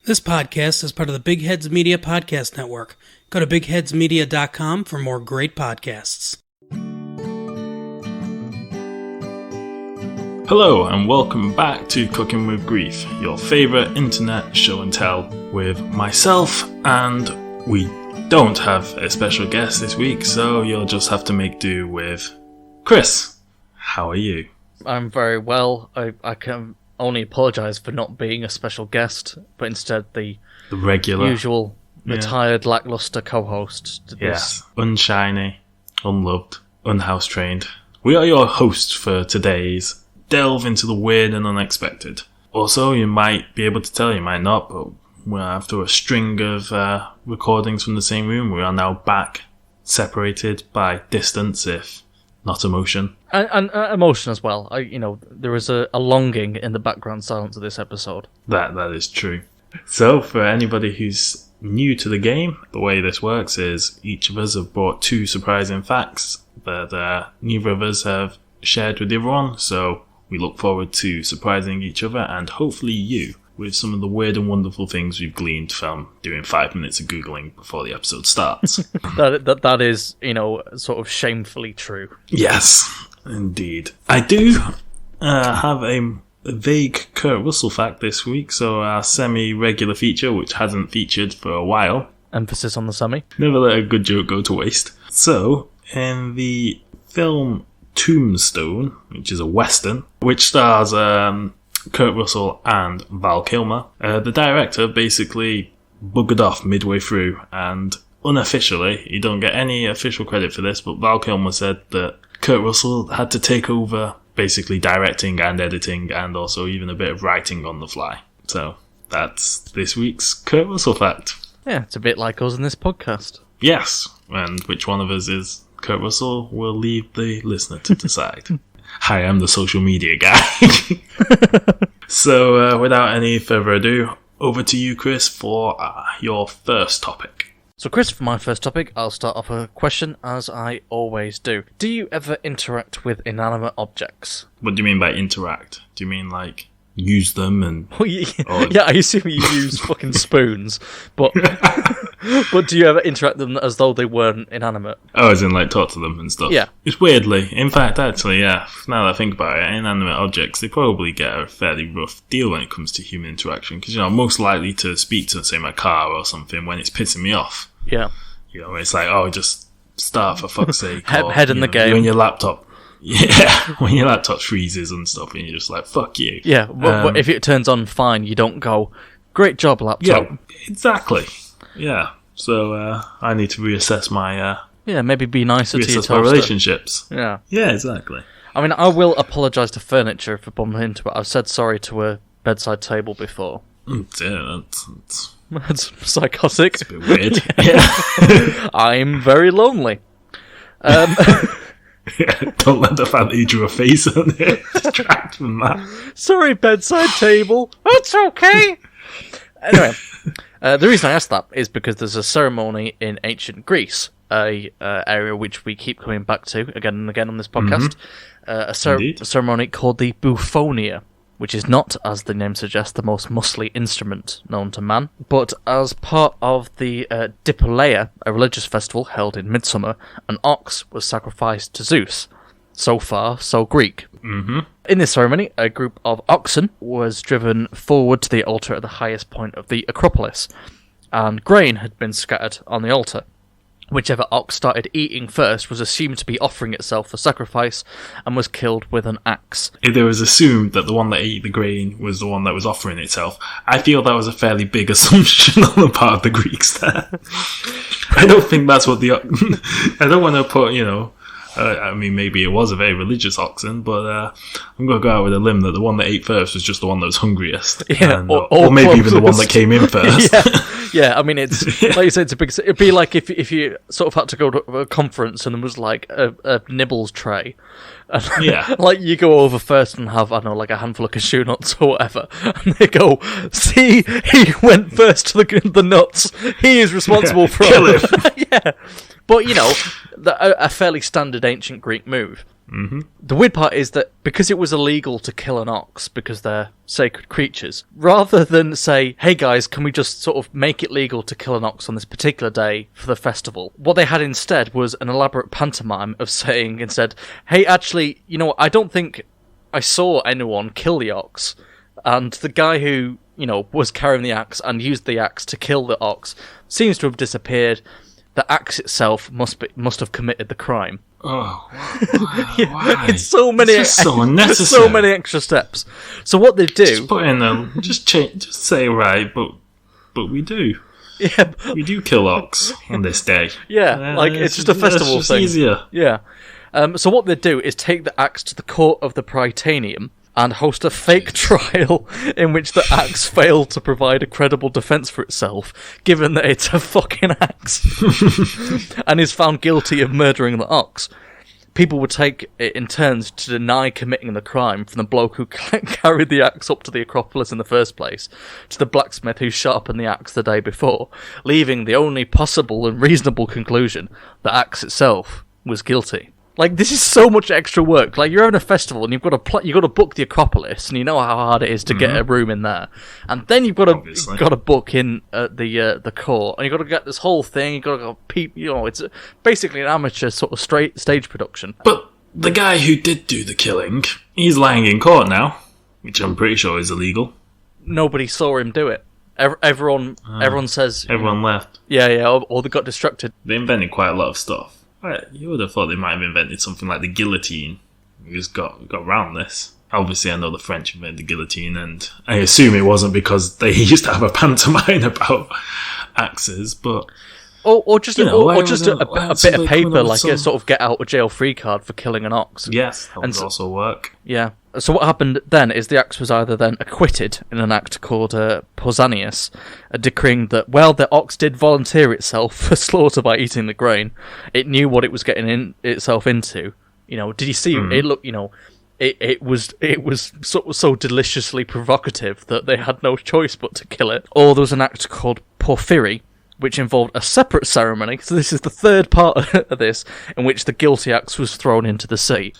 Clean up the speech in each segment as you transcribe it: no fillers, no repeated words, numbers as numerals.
This podcast is part of the Big Heads Media Podcast Network. Go to bigheadsmedia.com for more great podcasts. Hello and welcome back to Cooking with Grief, your favourite internet show and tell with myself, and we don't have a special guest this week, so you'll just have to make do with Chris. How are you? I'm very well. I can only apologise for not being a special guest, but instead the regular, usual, retired, lacklustre co-host. To yes, unshiny, unloved, unhouse trained. We are your hosts for today's delve into the weird and unexpected. Also, you might be able to tell, you might not, but we're after a string of recordings from the same room. We are now back, separated by distance, if not emotion. And emotion as well. There is a longing in the background silence of this episode. That is true. So, for anybody who's new to the game, the way this works is each of us have brought two surprising facts that neither of us have shared with everyone. So, we look forward to surprising each other and hopefully you with some of the weird and wonderful things we've gleaned from doing 5 minutes of Googling before the episode starts. that is, sort of shamefully true. Yes, indeed. I do have a vague Kurt Russell fact this week, so our semi-regular feature, which hasn't featured for a while. Emphasis on the semi. Never let a good joke go to waste. So, in the film Tombstone, which is a western, which stars Kurt Russell and Val Kilmer, the director basically buggered off midway through, and unofficially, he don't get any official credit for this, but Val Kilmer said that Kurt Russell had to take over basically directing and editing and also even a bit of writing on the fly. So that's this week's Kurt Russell fact. Yeah, it's a bit like us in this podcast. Yes, and which one of us is Kurt Russell, we'll leave the listener to decide. Hi, I'm the social media guy. So, without any further ado, over to you, Chris, for your first topic. So, Chris, for my first topic, I'll start off a question, as I always do. Do you ever interact with inanimate objects? What do you mean by interact? Do you mean, like, use them and... Yeah, I assume you use fucking spoons, but do you ever interact with them as though they weren't inanimate? Oh, as in, like, talk to them and stuff? Yeah. It's weirdly, in fact, actually, yeah, now that I think about it, inanimate objects, they probably get a fairly rough deal when it comes to human interaction, because, I'm most likely to speak to, say, my car or something when it's pissing me off. Yeah. It's like, oh, just start for fuck's sake. Head in the game. When your laptop... Yeah, when your laptop freezes and stuff, and you're just like, fuck you. Yeah, but if it turns on fine, you don't go, great job, laptop. Yeah, exactly. Yeah, so I need to reassess my... maybe be nicer to your toaster. Reassess my relationships. Yeah. Yeah, exactly. I mean, I will apologise to furniture if I bump into it. I've said sorry to a bedside table before. Yeah, that's psychotic. It's a bit weird. Yeah. I'm very lonely. Yeah, don't let the fact that you drew a face on it distract from that. Sorry, bedside table. That's okay. Anyway, the reason I asked that is because there's a ceremony in ancient Greece, a area which we keep coming back to again and again on this podcast. A ceremony called the Bouphonia, which is not, as the name suggests, the most muscly instrument known to man, but as part of the Dipolea, a religious festival held in midsummer, an ox was sacrificed to Zeus. So far, so Greek. Mm-hmm. In this ceremony, a group of oxen was driven forward to the altar at the highest point of the Acropolis, and grain had been scattered on the altar. Whichever ox started eating first was assumed to be offering itself for sacrifice and was killed with an axe. It was assumed that the one that ate the grain was the one that was offering itself. I feel that was a fairly big assumption on the part of the Greeks there. I don't think that's what I don't want to put, I mean, maybe it was a very religious oxen, but I'm going to go out with a limb that the one that ate first was just the one that was hungriest. Yeah, and, or maybe even the one that came in first. Yeah, I mean, it's like you said, it'd be like if you sort of had to go to a conference and there was like a nibbles tray. And, like you go over first and have, I don't know, like a handful of cashew nuts or whatever, and they go, see, he went first to the nuts. He is responsible for kill him. Yeah, but a fairly standard ancient Greek move. Mm-hmm. The weird part is that because it was illegal to kill an ox because they're sacred creatures, rather than say, hey guys, can we just sort of make it legal to kill an ox on this particular day for the festival, what they had instead was an elaborate pantomime of saying instead, hey, actually, you know what, I don't think I saw anyone kill the ox, and the guy who, you know, was carrying the axe and used the axe to kill the ox seems to have disappeared. The axe itself must have committed the crime. Oh, why? It's so many. It's just so unnecessary. There's so many extra steps. So what they do? Just put in just say right, but we do. Yeah, we do kill ox on this day. Yeah, like it's just a festival just thing. Easier. Yeah. So what they do is take the axe to the court of the Prytaneum and host a fake trial in which the axe failed to provide a credible defense for itself, given that it's a fucking axe, and is found guilty of murdering the ox. People would take it in turns to deny committing the crime, from the bloke who carried the axe up to the Acropolis in the first place, to the blacksmith who sharpened the axe the day before, leaving the only possible and reasonable conclusion: the axe itself was guilty. Like, this is so much extra work. Like, you're having a festival and you've got to book the Acropolis, and you know how hard it is to get a room in there. And then you've got to book in the court, and you've got to get this whole thing. You've got to go you know, it's basically an amateur sort of stage production. But the guy who did do the killing, he's lying in court now, which I'm pretty sure is illegal. Nobody saw him do it. Everyone says everyone left. Yeah, or they got distracted. They invented quite a lot of stuff. You would have thought they might have invented something like the guillotine. We just got around this. Obviously, I know the French invented the guillotine, and I assume it wasn't because they used to have a pantomime about axes, but... Or just a bit of paper, like a sort of get-out-of-jail-free card for killing an ox. Yes, that would also work. Yeah. So what happened then is the axe was either then acquitted in an act called Pausanias, decreeing that, well, the ox did volunteer itself for slaughter by eating the grain. It knew what it was getting itself into. You know, did you see it? Look, you know, it was so deliciously provocative that they had no choice but to kill it. Or there was an act called Porphyry, which involved a separate ceremony, so this is the third part of this, in which the guilty axe was thrown into the sea.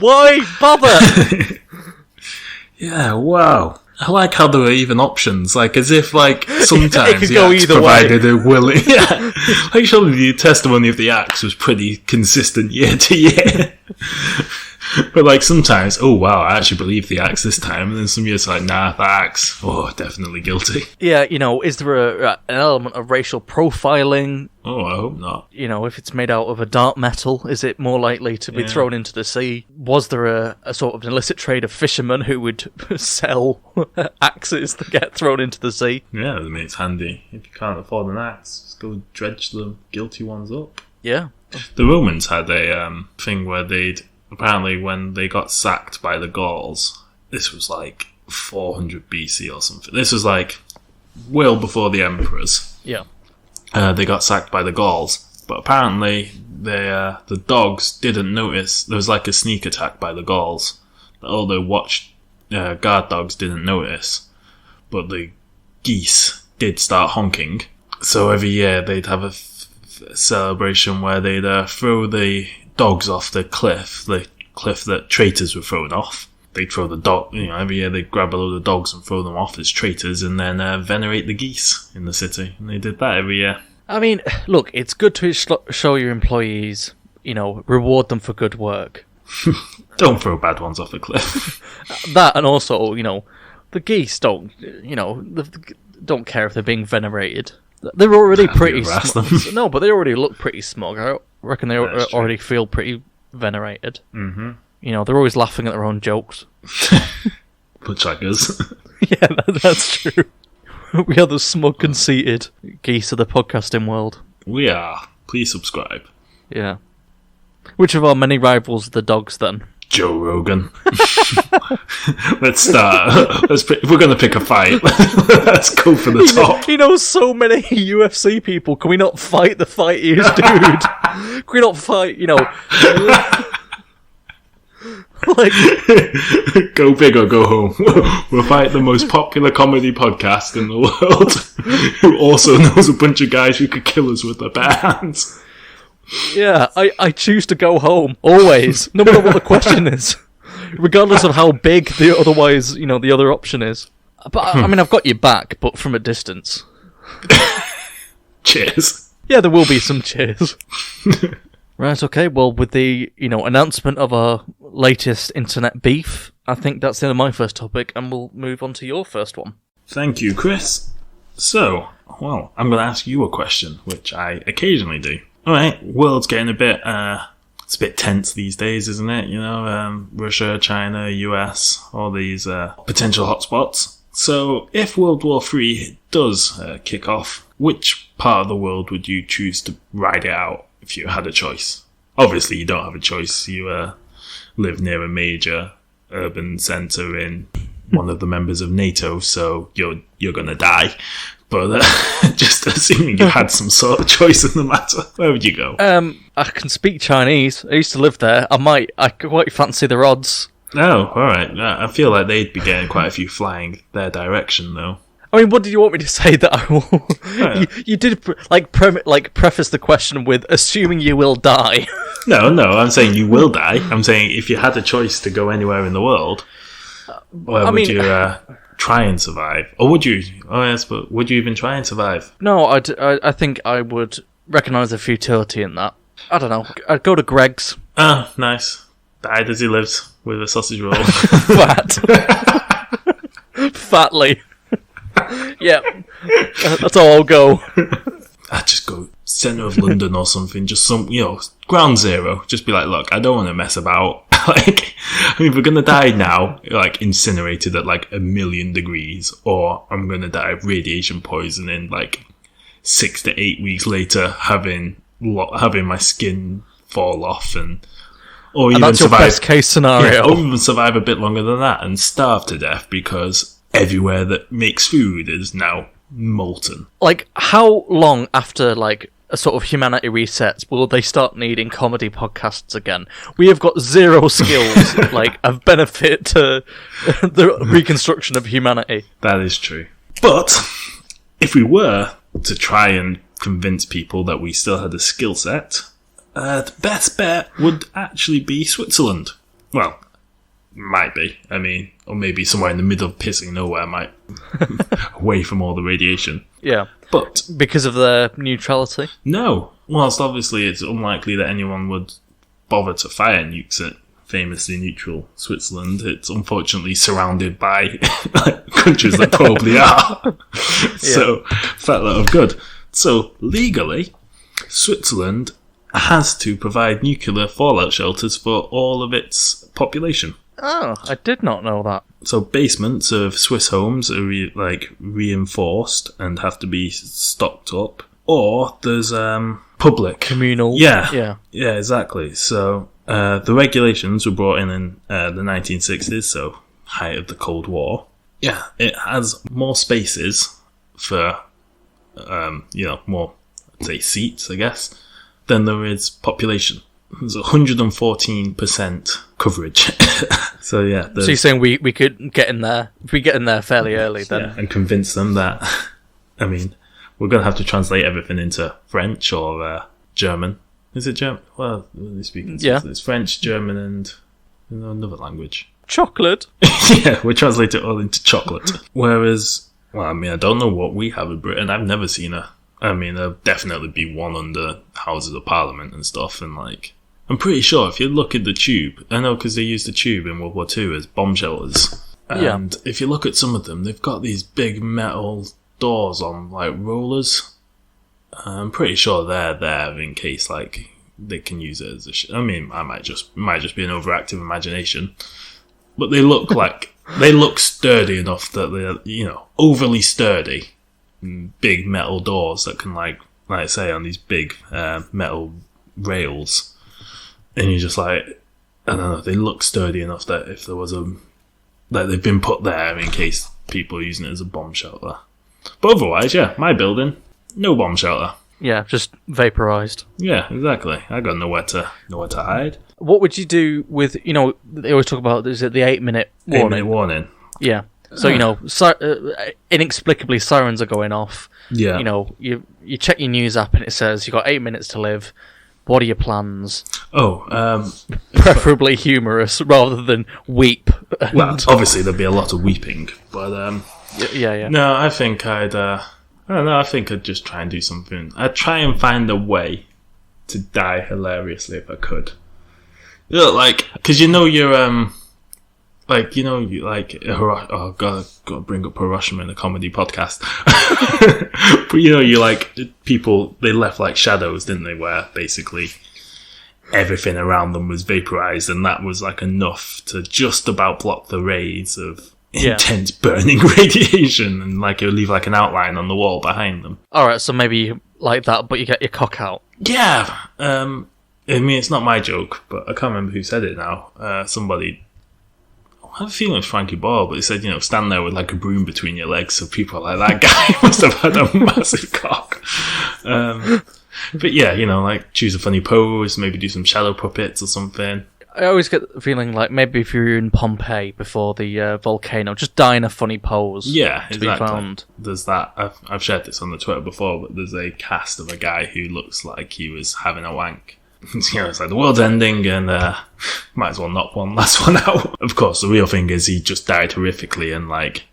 Why bother? Yeah, wow. I like how there were even options, like, as if, like, sometimes could the go axe either provided a willing... Yeah, like, surely the testimony of the axe was pretty consistent year to year. But, like, sometimes, oh, wow, I actually believe the axe this time. And then some years, like, nah, the axe, oh, definitely guilty. Yeah, you know, is there an element of racial profiling? Oh, I hope not. You know, if it's made out of a dark metal, is it more likely to be thrown into the sea? Was there a sort of illicit trade of fishermen who would sell axes that get thrown into the sea? Yeah, I mean, it's handy. If you can't afford an axe, just go dredge the guilty ones up. Yeah. The Romans had a thing where they'd... Apparently, when they got sacked by the Gauls, this was like 400 BC or something. This was like well before the emperors. Yeah. They got sacked by the Gauls, but apparently the dogs didn't notice. There was like a sneak attack by the Gauls. All the guard dogs didn't notice, but the geese did start honking. So every year they'd have a celebration where they'd throw the dogs off the cliff that traitors were thrown off. They'd throw the dog, you know, every year they'd grab a load of dogs and throw them off as traitors, and then venerate the geese in the city. And they did that every year. I mean, look, it's good to show your employees, you know, reward them for good work. Don't throw bad ones off a cliff. That, and also, you know, the geese don't care if they're being venerated. They're already pretty smug. No, but they already look pretty smug. I reckon they already feel pretty venerated. Mm-hmm. You know, they're always laughing at their own jokes. Buttchuggers. Yeah, that's true. We are the smug, conceited geese of the podcasting world. We are. Please subscribe. Yeah. Which of our many rivals are the dogs, then? Joe Rogan. Let's start. If we're going to pick a fight, let's go for the top. He knows so many UFC people. Can we not fight the fightiest dude? Can we not fight, you know... like... Go big or go home. We'll fight the most popular comedy podcast in the world, who also knows a bunch of guys who could kill us with their bare hands. Yeah, I choose to go home, always, no matter what the question is. Regardless of how big the other option is. But, I mean, I've got your back, but from a distance. Cheers. Yeah, there will be some cheers. Right, okay, well, with the, announcement of our latest internet beef, I think that's the end of my first topic, and we'll move on to your first one. Thank you, Chris. So, well, I'm going to ask you a question, which I occasionally do. Alright, world's getting it's a bit tense these days, isn't it? Russia, China, US, all these potential hotspots. So, if World War III does kick off, which part of the world would you choose to ride it out if you had a choice? Obviously, you don't have a choice. You live near a major urban centre in one of the members of NATO, so you're going to die. But just assuming you had some sort of choice in the matter, where would you go? I can speak Chinese. I used to live there. I quite fancy their odds. Oh, alright. I feel like they'd be getting quite a few flying their direction, though. I mean, what did you want me to say that I will... you did, preface the question with, assuming you will die. No, I'm saying you will die. I'm saying if you had a choice to go anywhere in the world, where would you try and survive? Or would you? Oh, yes, but would you even try and survive? No, I think I would recognise the futility in that. I don't know. I'd go to Greg's. Oh, nice. Died as he lives with a sausage roll. Fat. Fatly. Yeah. That's all I'll go. I'd just go centre of London or something. Just some, ground zero. Just be like, look, I don't want to mess about. We're going to die now, incinerated at 1,000,000 degrees, or I'm going to die of radiation poisoning 6 to 8 weeks later, having my skin fall off or even that's your survive, best case scenario. Yeah, or even survive a bit longer than that and starve to death because everywhere that makes food is now molten. How long after, a sort of humanity resets will they start needing comedy podcasts again? We have got zero skills, of benefit to the reconstruction of humanity. That is true. But if we were to try and convince people that we still had a skill set, the best bet would actually be Switzerland. Well, might be. I mean, or maybe somewhere in the middle of pissing nowhere, away from all the radiation. Yeah. But because of their neutrality? No. Whilst obviously it's unlikely that anyone would bother to fire nukes at famously neutral Switzerland, it's unfortunately surrounded by countries that probably are. So, fat lot of good. So, legally, Switzerland has to provide nuclear fallout shelters for all of its population. Oh, I did not know that. So basements of Swiss homes are reinforced and have to be stocked up. Or there's public communal. Yeah, exactly. So the regulations were brought in the 1960s, so height of the Cold War. Yeah, it has more spaces for more, I'd say, seats, I guess, than there is population. There's 114% coverage. So yeah. So you're saying we could get in there, if we get in there fairly early then? Yeah, and convince them that, I mean, we're going to have to translate everything into French or German. Is it German? Well, they speak in It's French, German, and another language. Chocolate? Yeah, we translate it all into chocolate. Whereas, I don't know what we have in Britain. I've never seen there'll definitely be one under Houses of Parliament and stuff, and I'm pretty sure if you look at the tube, I know because they used the tube in World War II as bomb shelters, and if you look at some of them, they've got these big metal doors on rollers. I'm pretty sure they're there in case they can use it as a I might just be an overactive imagination, but they look they look sturdy enough that they're overly sturdy. Big metal doors that can like I say on these big metal rails, and you're just I don't know, they look sturdy enough that if there was they've been put there in case people are using it as a bomb shelter. But otherwise, my building, no bomb shelter. Yeah, just vaporized. Yeah, exactly. I got nowhere to hide. What would you do with they always talk about is it the 8-minute warning? 8-minute warning. Yeah. So inexplicably sirens are going off. Yeah. You check your news app and it says you've got 8 minutes to live. What are your plans? Preferably humorous rather than weep. Well, obviously there'd be a lot of weeping, but yeah. No, I think I don't know. I think I'd just try and do something. I'd try and find a way to die hilariously if I could. Because you're oh god, I've got to bring up Hiroshima in a comedy podcast. But you people, they left like shadows, didn't they? Where basically everything around them was vaporized, and that was like enough to just about block the rays of intense burning radiation, and like it would leave like an outline on the wall behind them. Alright, so maybe like that, but you get your cock out. Yeah. I mean, it's not my joke, but I can't remember who said it now. Somebody, I have a feeling it was Frankie Boyle, but he said, stand there with like a broom between your legs, so people are like, that guy must have had a massive cock. But yeah, like choose a funny pose, maybe do some shadow puppets or something. I always get the feeling like maybe if you're in Pompeii before the volcano, just die in a funny pose. Yeah, to exactly. be found. There's that. I've shared this on the Twitter before, but there's a cast of a guy who looks like he was having a wank. It's like the world's ending and might as well knock one last one out. Of course, the real thing is he just died horrifically and like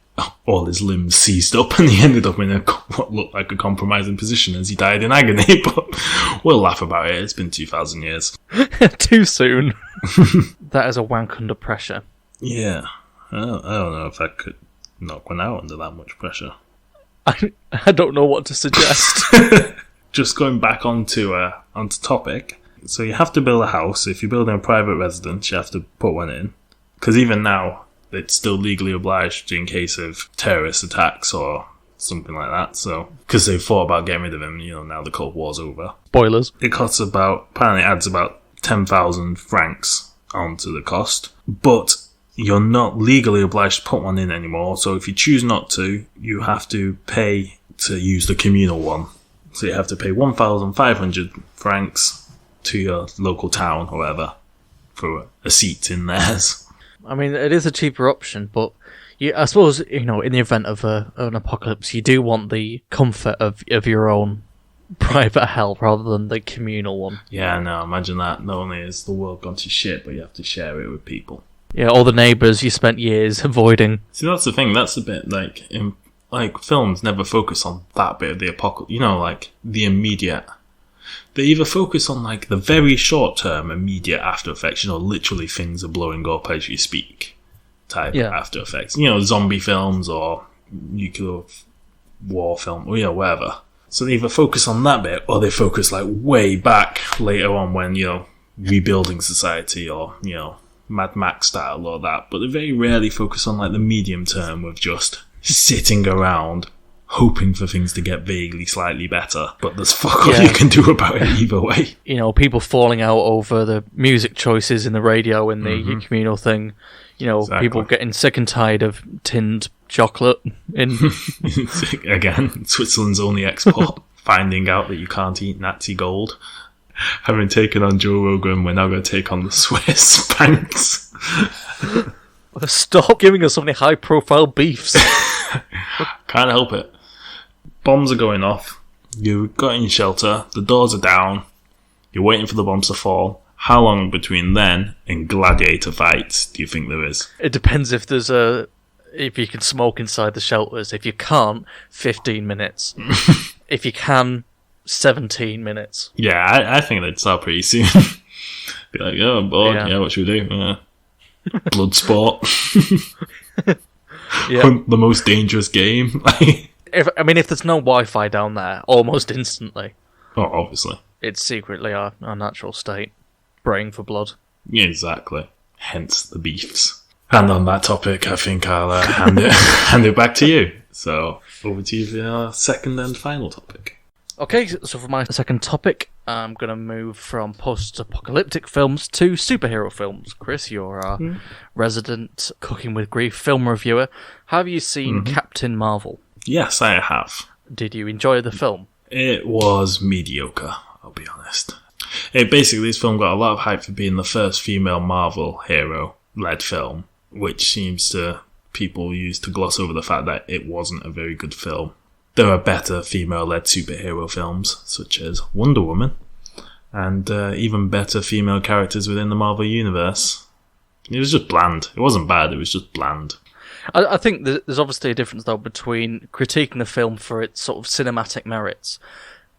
all his limbs seized up, and he ended up in what looked like a compromising position as he died in agony. But we'll laugh about it. It's been 2,000 years. Too soon. That is a wank under pressure. Yeah. I don't know if I could knock one out under that much pressure. I don't know what to suggest. Just going back onto topic. So you have to build a house. If you're building a private residence, you have to put one in. Because even now, it's still legally obliged in case of terrorist attacks or something like that. So, because they've thought about getting rid of him, now the Cold War's over. Spoilers. It costs apparently adds about 10,000 francs onto the cost. But you're not legally obliged to put one in anymore. So if you choose not to, you have to pay to use the communal one. So you have to pay 1,500 francs to your local town or whatever for a seat in theirs. I mean, it is a cheaper option, but I suppose, in the event of an apocalypse, you do want the comfort of your own private hell rather than the communal one. Yeah, no, imagine that. Not only is the world gone to shit, but you have to share it with people. Yeah, all the neighbours you spent years avoiding. See, that's the thing. That's a bit like films never focus on that bit of the apocalypse. Like the immediate. They either focus on like the very short term immediate after effects, literally things are blowing up as you speak type after effects. Zombie films or nuclear war film or whatever. So they either focus on that bit or they focus like way back later on when, rebuilding society or, Mad Max style or that. But they very rarely focus on like the medium term of just sitting around hoping for things to get vaguely slightly better, but there's fuck all you can do about it either way. People falling out over the music choices in the radio and the communal thing. Exactly. People getting sick and tired of tinned chocolate. Again, Switzerland's only export. Finding out that you can't eat Nazi gold. Having taken on Joe Rogan, we're now going to take on the Swiss banks. Stop giving us so many high-profile beefs. Can't help it. Bombs are going off. You've got in your shelter. The doors are down. You're waiting for the bombs to fall. How long between then and gladiator fights do you think there is? It depends if you can smoke inside the shelters. If you can't, 15 minutes. If you can, 17 minutes. Yeah, I think they'd start pretty soon. Be like, oh, I'm bored. Yeah, what should we do? Blood sport. The most dangerous game. If there's no Wi-Fi down there, almost instantly. Oh, obviously. It's secretly our natural state. Braying for blood. Yeah, exactly. Hence the beefs. And on that topic, I think I'll hand it back to you. So, over to you for our second and final topic. Okay, so for my second topic, I'm going to move from post-apocalyptic films to superhero films. Chris, you're our resident Cooking with Grief film reviewer. Have you seen Captain Marvel? Yes, I have. Did you enjoy the film? It was mediocre, I'll be honest. This film got a lot of hype for being the first female Marvel hero-led film, which seems to people use to gloss over the fact that it wasn't a very good film. There are better female-led superhero films, such as Wonder Woman, and even better female characters within the Marvel Universe. It was just bland. It wasn't bad, it was just bland. I think there's obviously a difference, though, between critiquing the film for its sort of cinematic merits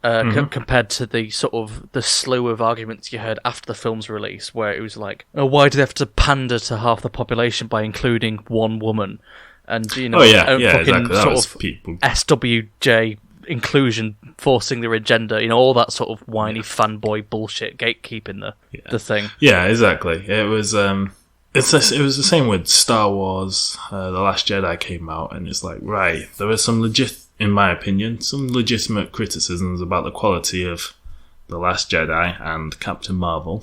compared to the sort of the slew of arguments you heard after the film's release, where it was like, oh, why do they have to pander to half the population by including one woman? And, fucking exactly. That sort was of people. SWJ inclusion forcing their agenda, all that sort of whiny fanboy bullshit, gatekeeping the thing. Yeah, exactly. It was it was the same with Star Wars. The Last Jedi came out, and it's like, right, there were some in my opinion, some legitimate criticisms about the quality of The Last Jedi and Captain Marvel,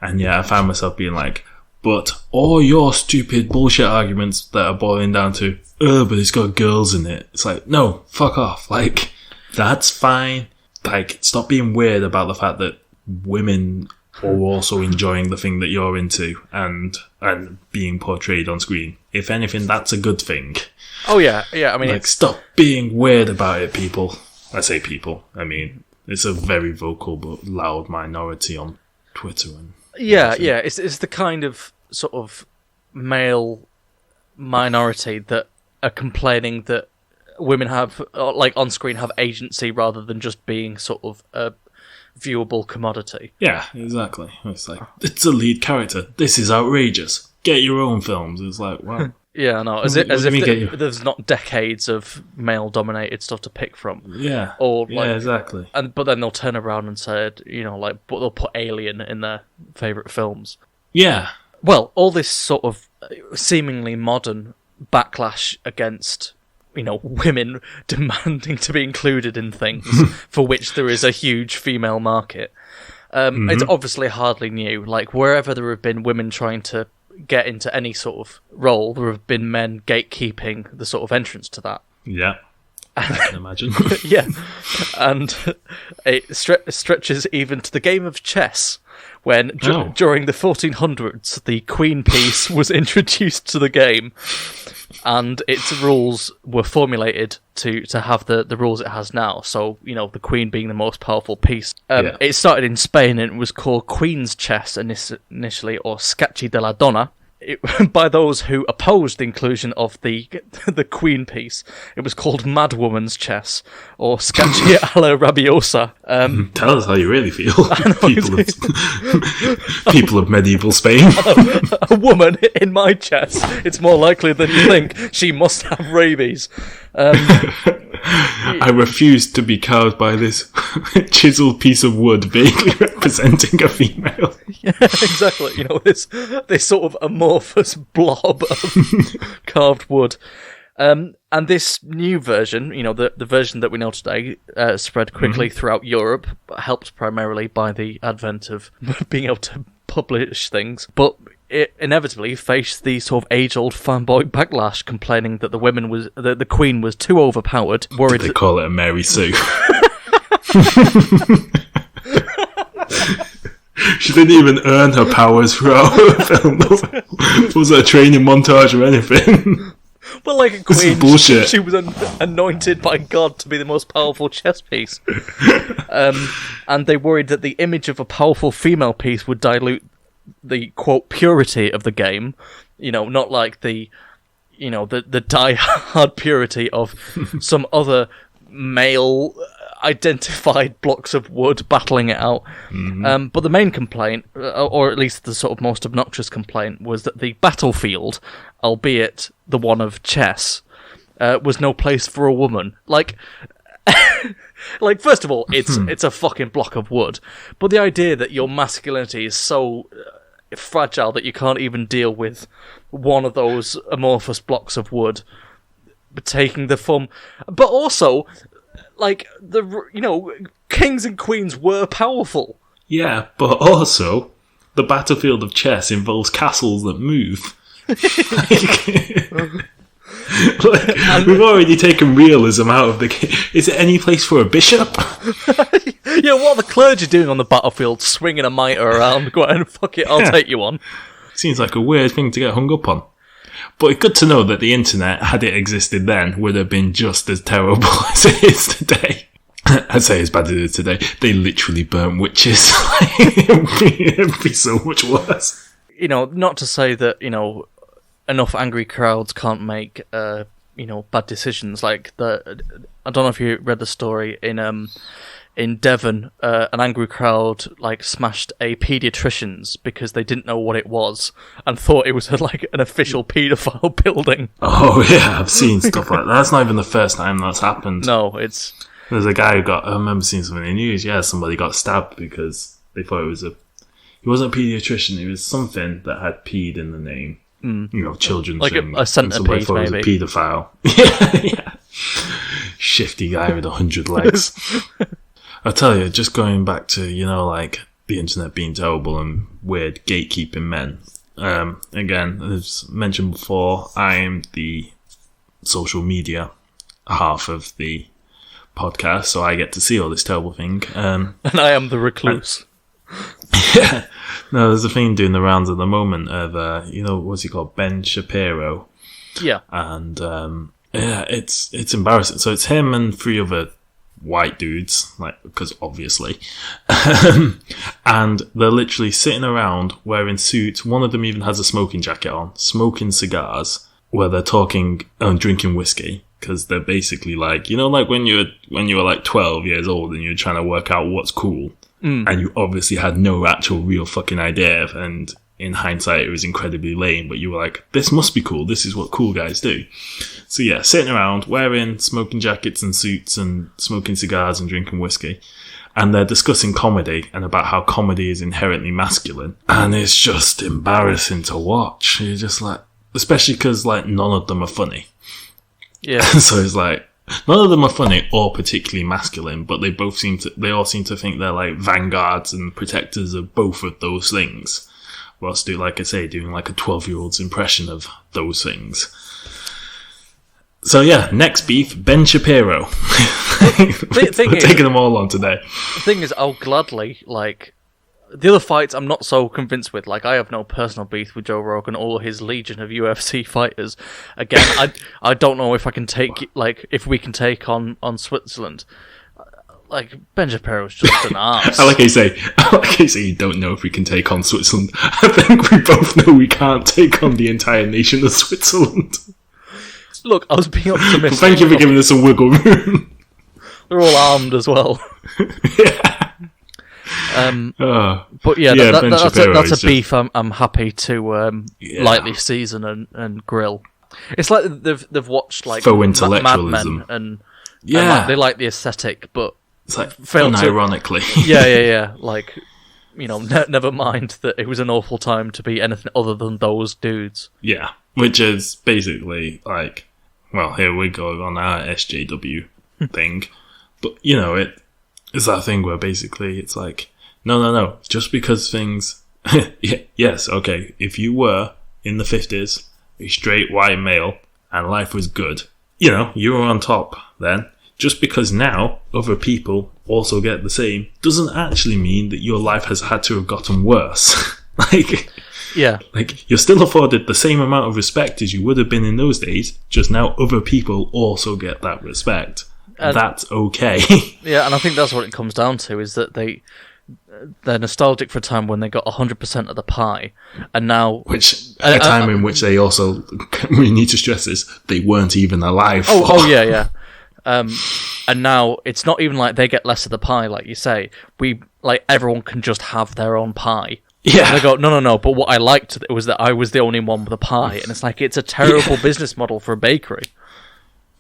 and yeah, I found myself being like, but all your stupid bullshit arguments that are boiling down to, but it's got girls in it. It's like, no, fuck off. Like, that's fine. Like, stop being weird about the fact that women are also enjoying the thing that you're into and being portrayed on screen. If anything, that's a good thing. Oh, yeah. I mean, like, stop being weird about it, people. I say people. I mean, it's a very vocal but loud minority on Twitter. And It's the kind of sort of male minority that are complaining that women have, like, on screen have agency rather than just being sort of a viewable commodity. Yeah, exactly. It's like, it's a lead character. This is outrageous. Get your own films. It's like, wow. Yeah, no, as if there's not decades of male-dominated stuff to pick from. Yeah, or like, yeah, exactly. But then they'll turn around and say, but they'll put Alien in their favourite films. Yeah. Well, all this sort of seemingly modern backlash against, women demanding to be included in things for which there is a huge female market. It's obviously hardly new. Like, wherever there have been women trying to get into any sort of role, there have been men gatekeeping the sort of entrance to that. Yeah, I can imagine. Yeah, and it stretches even to the game of chess, when during the 1400s, the queen piece was introduced to the game, and its rules were formulated to have the rules it has now. So, the queen being the most powerful piece. It started in Spain, and it was called Queen's Chess initially, or Scacchi della Donna. By those who opposed the inclusion of the queen piece, it was called Madwoman's Chess, or Scacchi alla Rabbiosa. Tell us how you really feel. People of medieval Spain. A woman in my chess. It's more likely than you think. She must have rabies. I refuse to be cowed by this chiseled piece of wood vaguely representing a female. Yeah, exactly. This sort of amorphous blob of carved wood. And this new version, the version that we know today, spread quickly throughout Europe, helped primarily by the advent of being able to publish things. But it inevitably faced the sort of age-old fanboy backlash, complaining that the Queen was too overpowered. Worried they call it a Mary Sue. She didn't even earn her powers throughout the film. Was it a training montage or anything? Well, like a queen, this is bullshit. She was anointed by God to be the most powerful chess piece. And they worried that the image of a powerful female piece would dilute the, quote, purity of the game. Not like the die-hard purity of some other male identified blocks of wood battling it out. But the main complaint, or at least the sort of most obnoxious complaint, was that the battlefield, albeit the one of chess, was no place for a woman. Like, first of all, it's a fucking block of wood. But the idea that your masculinity is so fragile that you can't even deal with one of those amorphous blocks of wood taking the form, but also, like, kings and queens were powerful. Yeah, but also, the battlefield of chess involves castles that move. We've already taken realism out of the game. Is there any place for a bishop? Yeah, what are the clergy doing on the battlefield? Swinging a mitre around, go ahead and fuck it, I'll take you on. Seems like a weird thing to get hung up on. But it's good to know that the internet, had it existed then, would have been just as terrible as it is today. I'd say as bad as it is today. They literally burnt witches. It'd be so much worse. Not to say that, enough angry crowds can't make, bad decisions. Like, I don't know if you read the story in Devon, an angry crowd smashed a paediatrician's because they didn't know what it was and thought it was an official paedophile building. Oh yeah, I've seen stuff like that. That's not even the first time that's happened. No, there's a guy who I remember seeing something in the news. Yeah, somebody got stabbed because they thought he wasn't a paediatrician. It was something that had peed in the name. Children's thing. A centipede, maybe. It was a paedophile. Yeah. Shifty guy with 100 legs. I tell you, just going back to, the internet being terrible and weird gatekeeping men. Again, as mentioned before, I'm the social media half of the podcast, so I get to see all this terrible thing. And I am the recluse. Yeah. No, there's a thing doing the rounds at the moment of, what's he called? Ben Shapiro. Yeah. And, it's embarrassing. So it's him and 3 other white dudes, because obviously. And they're literally sitting around wearing suits. One of them even has a smoking jacket on, smoking cigars, where they're talking and drinking whiskey. Because they're basically when you were 12 years old and you're trying to work out what's cool. And you obviously had no actual real fucking idea, and in hindsight it was incredibly lame, but you were like, this must be cool, this is what cool guys do. So yeah, sitting around wearing smoking jackets and suits and smoking cigars and drinking whiskey, and they're discussing comedy and about how comedy is inherently masculine, and it's just embarrassing to watch. You're just especially because none of them are funny. Yeah. So it's none of them are funny or particularly masculine, but they all seem to think they're vanguards and protectors of both of those things. Whilst doing a 12-year-old's impression of those things. So yeah, next beef, Ben Shapiro. We're taking them all on today. The thing is, I'll gladly, the other fights I'm not so convinced with. I have no personal beef with Joe Rogan or his legion of UFC fighters. Again, I don't know if I can take, if we can take on Switzerland. Ben Shapiro's just an arse. I like how you say you don't know if we can take on Switzerland. I think we both know we can't take on the entire nation of Switzerland. Look, I was being optimistic. Thank you for giving us some wiggle room. They're all armed as well. Yeah. But yeah, that's a beef I'm happy to lightly Yeah. season and grill. It's like they've watched faux intellectualism. Mad Men Yeah. and they like the aesthetic, but It's unironically. Yeah. Never mind that it was an awful time to be anything other than those dudes. Yeah, which is basically here we go on our SJW thing. But, it's that thing where basically it's no. Just because things... yes, okay, if you were in the 50s, a straight white male, and life was good, you were on top then. Just because now other people also get the same doesn't actually mean that your life has had to have gotten worse. Yeah. You're still afforded the same amount of respect as you would have been in those days, just now other people also get that respect. That's okay. Yeah, and I think that's what it comes down to, is that they're nostalgic for a time when they got 100% of the pie, and now... a time in which they also, we need to stress this, they weren't even alive. Oh yeah. And now it's not even they get less of the pie, like you say. Everyone can just have their own pie. Yeah. And they go, no, but what I liked was that I was the only one with a pie. And it's a terrible business model for a bakery.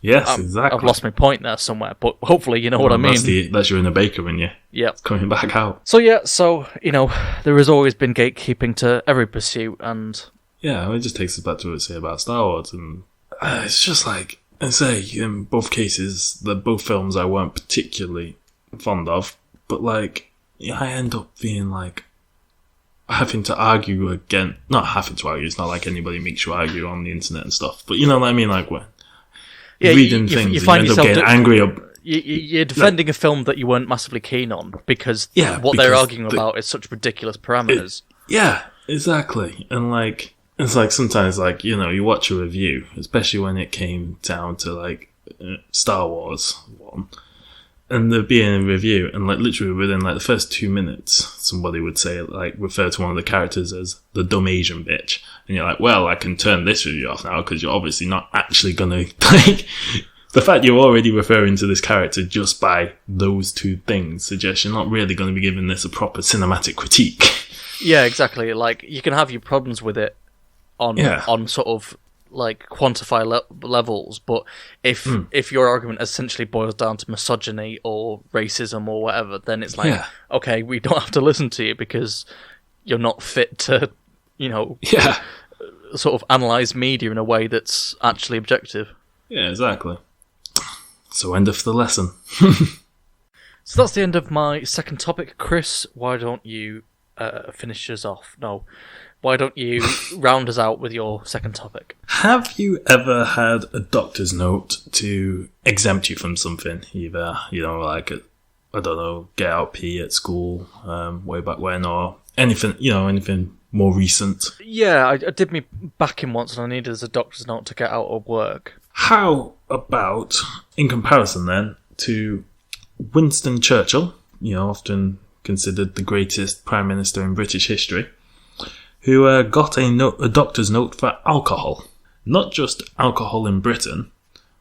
Yes, exactly. I've lost my point there somewhere, but hopefully you know what I mean. That's you're in a baker, and it's coming back out. So there has always been gatekeeping to every pursuit, and... Yeah, it just takes us back to what I say about Star Wars, and it's just I say, in both cases, they're both films I weren't particularly fond of, but I end up being having to argue again. Not having to argue, it's not like anybody makes you argue on the internet and stuff, but you know what I mean? When reading things, you end up getting angry. You're defending a film that you weren't massively keen on because they're arguing about is such ridiculous parameters. Yeah, exactly. And it's sometimes you watch a review, especially when it came down to Star Wars one, And there'd be a review, and like literally within like the first 2 minutes, somebody would say, like, refer to one of the characters as the dumb Asian bitch. And you're like, well, I can turn this review off now because you're obviously not actually gonna, like, the fact you're already referring to this character just by those two things suggests you're not really going to be giving this a proper cinematic critique. Yeah, exactly. Like, you can have your problems with it on sort of like quantify levels, but if your argument essentially boils down to misogyny or racism or whatever, then it's like, okay, we don't have to listen to you because you're not fit to, sort of analyze media in a way that's actually objective. Yeah, exactly. So end of the lesson. So that's the end of my second topic. Chris, why don't you finish us off? No. Why don't you round us out with your second topic? Have you ever had a doctor's note to exempt you from something? Either, like, I don't know, get out pee at school way back when, or anything, anything more recent? Yeah, I did me back in once and I needed a doctor's note to get out of work. How about, in comparison then, to Winston Churchill, often considered the greatest Prime Minister in British history, who got a doctor's note for alcohol. Not just alcohol in Britain,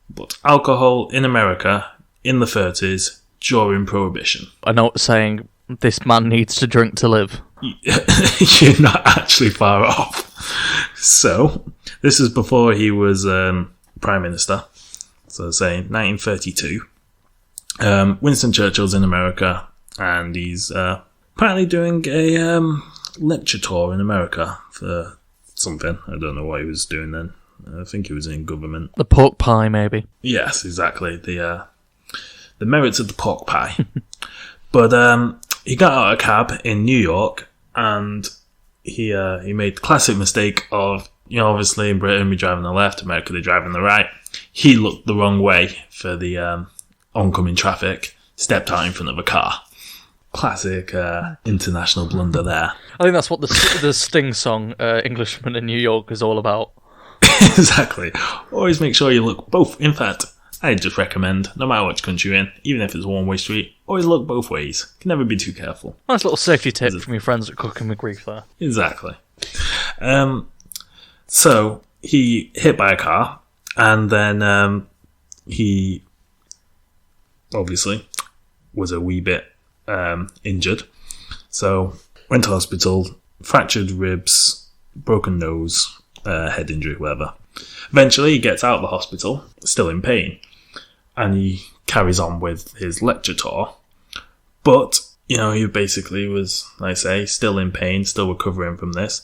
but alcohol in America in the 30s during Prohibition. A note saying, this man needs to drink to live. You're not actually far off. So, this is before he was Prime Minister. So, say, 1932. Winston Churchill's in America, and he's apparently doing a lecture tour in America for something. I don't know what he was doing then. I think he was in government. The pork pie, maybe. Yes, exactly. The merits of the pork pie. But he got out of a cab in New York, and he made the classic mistake of, obviously in Britain we drive on the left, America they drive on the right. He looked the wrong way for the oncoming traffic, stepped out in front of a car. Classic international blunder there. I think that's what the Sting song, Englishman in New York, is all about. Exactly. Always make sure you look both. In fact, I just recommend, no matter which country you're in, even if it's a one-way street, always look both ways. Can never be too careful. Nice little safety tip from your friends at Cooking with Grief there. Exactly. So, he hit by a car, and then he obviously was a wee bit injured. So, went to hospital, fractured ribs, broken nose, head injury, whatever. Eventually, he gets out of the hospital, still in pain, and he carries on with his lecture tour. But, he basically was, like I say, still in pain, still recovering from this.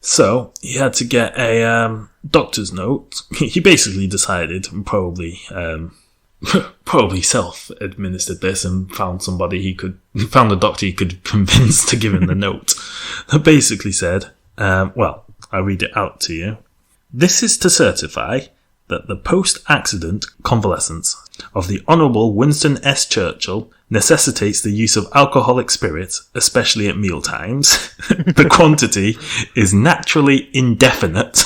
So, he had to get a doctor's note. He basically decided, probably self-administered this and found a doctor he could convince to give him the note. That basically said, I'll read it out to you. This is to certify that the post-accident convalescence of the Honourable Winston S. Churchill necessitates the use of alcoholic spirits, especially at mealtimes. The quantity is naturally indefinite,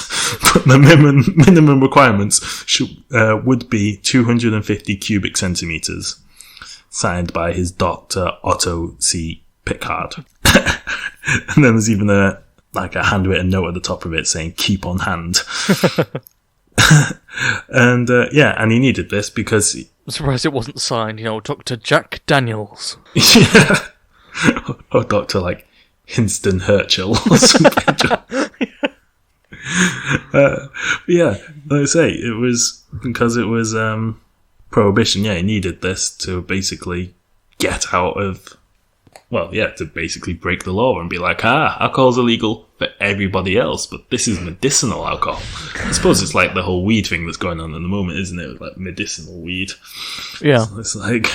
but the minimum requirements would be 250 cubic centimetres. Signed by his Dr. Otto C. Pickard. And then there's even a handwritten note at the top of it saying, keep on hand. And he needed this because... I'm surprised it wasn't signed, Dr. Jack Daniels. Yeah. Or Dr. Winston Churchill or something. Like I say, it was because it was Prohibition. Yeah, he needed this to basically get out of... to basically break the law and be like, alcohol's illegal for everybody else, but this is medicinal alcohol. I suppose it's like the whole weed thing that's going on at the moment, isn't it? Like medicinal weed. Yeah. So it's like,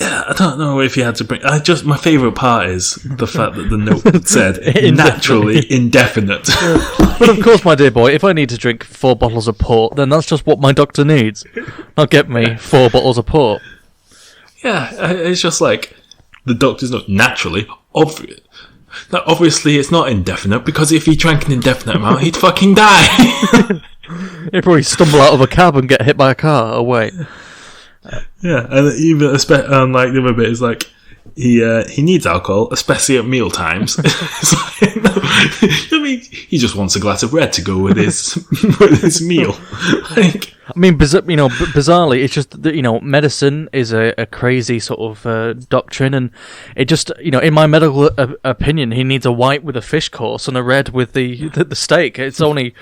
I don't know if you had to bring... my favourite part is the fact that the note said, naturally indefinite. But of course, my dear boy, if I need to drink 4 bottles of port, then that's just what my doctor needs. Not get me 4 bottles of port. Yeah, it's just like... The doctor's not naturally obvious. Obviously, it's not indefinite because if he drank an indefinite amount, he'd fucking die. He'd probably stumble out of a cab and get hit by a car. Oh wait, Yeah, and even like the other bit is like he needs alcohol, especially at meal times. It's like, no, I mean, he just wants a glass of red to go with his meal. Like, I mean, bizarrely, it's just that, medicine is a crazy sort of doctrine, and it just, in my medical opinion, he needs a white with a fish course and a red with the steak. It's only,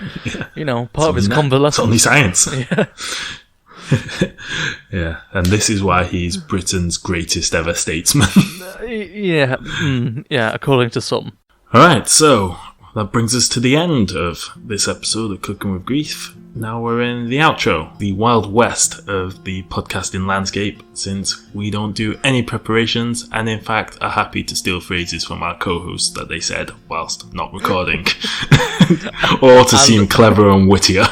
part of his convalescence. It's only science. Yeah. Yeah, and this is why he's Britain's greatest ever statesman. Yeah, according to some. Alright, so that brings us to the end of this episode of Cooking with Grief. Now we're in the outro, the Wild West of the podcasting landscape, since we don't do any preparations and in fact are happy to steal phrases from our co-hosts that they said whilst not recording. Or to seem clever and wittier.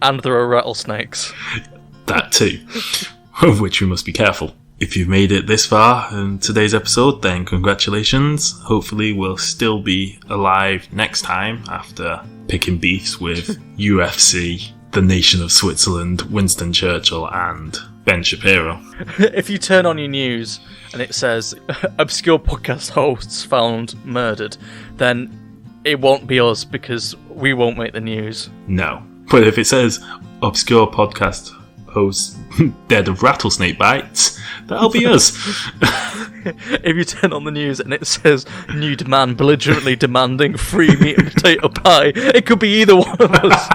And there are rattlesnakes. That too, of which we must be careful. If you've made it this far in today's episode, then congratulations. Hopefully we'll still be alive next time after picking beefs with UFC, the nation of Switzerland, Winston Churchill and Ben Shapiro. If you turn on your news and it says, obscure podcast hosts found murdered, then it won't be us because we won't make the news. No. But if it says, obscure podcast hosts dead of rattlesnake bites, that'll be us. If you turn on the news and it says nude man belligerently demanding free meat and potato pie, it could be either one of us.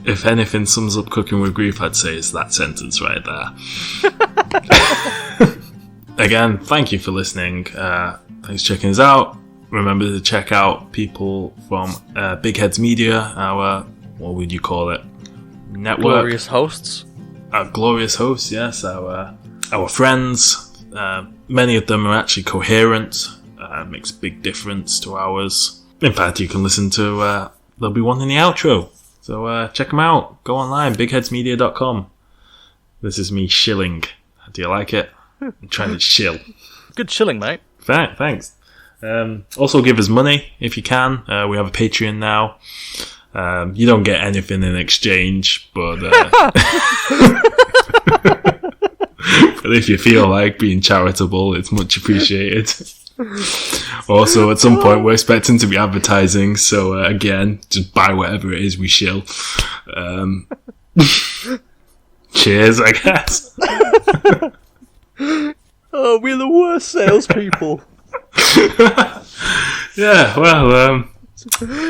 If anything sums up Cooking with Grief, I'd say it's that sentence right there. Again, thank you for listening. Thanks for checking us out. Remember to check out people from Big Heads Media, our, what would you call it, network. Glorious hosts. Our glorious hosts, yes, our friends. Many of them are actually coherent. Makes a big difference to ours. In fact, you can listen to. There'll be one in the outro, so check them out. Go online, bigheadsmedia.com. This is me shilling. Do you like it? I'm trying to shill. Good shilling, mate. Thanks. Also, give us money if you can. We have a Patreon now. You don't get anything in exchange, but but if you feel like being charitable, it's much appreciated. Also, at some point, we're expecting to be advertising, so again, just buy whatever it is we shill. Cheers, I guess. Oh, we're the worst salespeople. Yeah, well,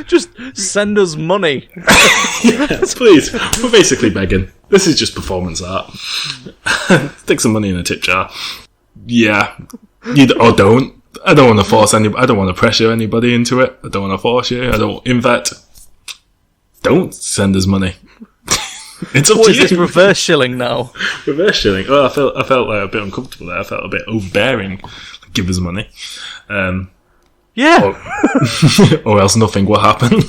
just send us money. Yes, please. We're basically begging. This is just performance art. Stick some money in a tip jar. Yeah. Or don't. I don't want to force anybody. I don't want to pressure anybody into it. I don't want to force you. In fact, don't send us money. It's up to you. What is this, reverse shilling now? Reverse shilling. Oh, I felt like a bit uncomfortable there. I felt a bit overbearing. Give us money. Yeah. Or else nothing will happen.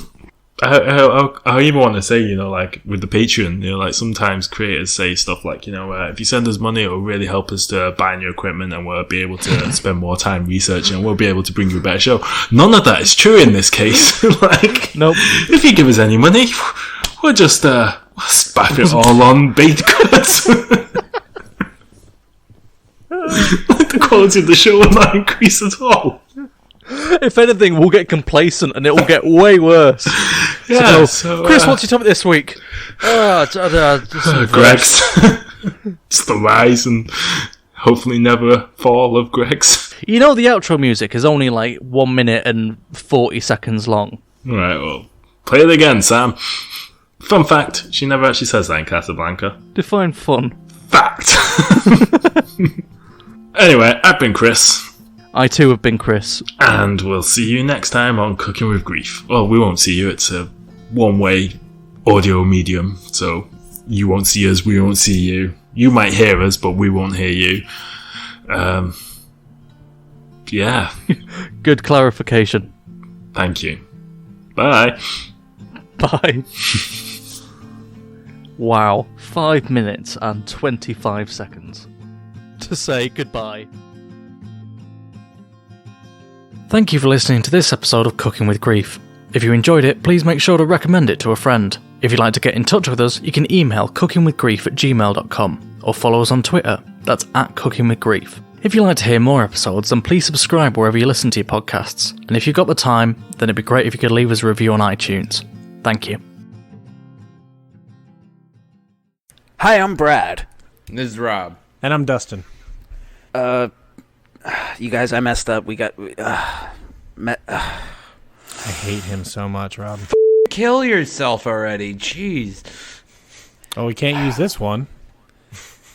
I even want to say, like with the Patreon, like sometimes creators say stuff like, if you send us money, it will really help us to buy new equipment and we'll be able to spend more time researching and we'll be able to bring you a better show. None of that is true in this case. Like, nope. If you give us any money, we'll just spaff it all on baked goods. The quality of the show will not increase at all. If anything, we'll get complacent and it will get way worse. Yeah, Chris, what's your topic this week? Greg's. Just the rise and hopefully never fall of Greg's. The outro music is only like 1 minute and 40 seconds long. Alright, well, play it again, Sam. Fun fact, she never actually says that in Casablanca. Define fun. Fact. Anyway, I've been Chris. I too have been Chris. And we'll see you next time on Cooking with Grief. Well, we won't see you. It's a one-way audio medium. So you won't see us, we won't see you. You might hear us, but we won't hear you. Yeah. Good clarification. Thank you. Bye. Bye. Wow. 5 minutes and 25 seconds to say goodbye. Thank you for listening to this episode of Cooking with Grief. If you enjoyed it, please make sure to recommend it to a friend. If you'd like to get in touch with us, you can email cookingwithgrief@gmail.com or follow us on Twitter. That's at Cooking with Grief. If you'd like to hear more episodes, then please subscribe wherever you listen to your podcasts. And if you've got the time, then it'd be great if you could leave us a review on iTunes. Thank you. Hi, I'm Brad. This is Rob. And I'm Dustin. You guys, I messed up. I hate him so much, Rob. Kill yourself already. Jeez. Oh, we can't use this one.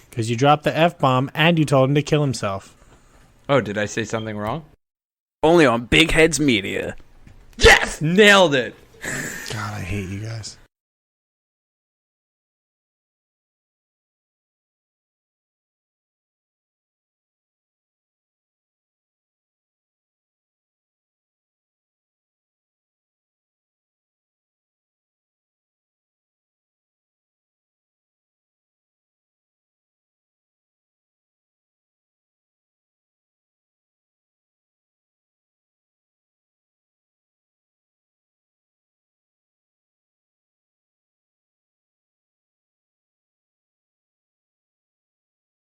Because you dropped the F-bomb and you told him to kill himself. Oh, did I say something wrong? Only on Big Heads Media. Yes! Nailed it! God, I hate you guys.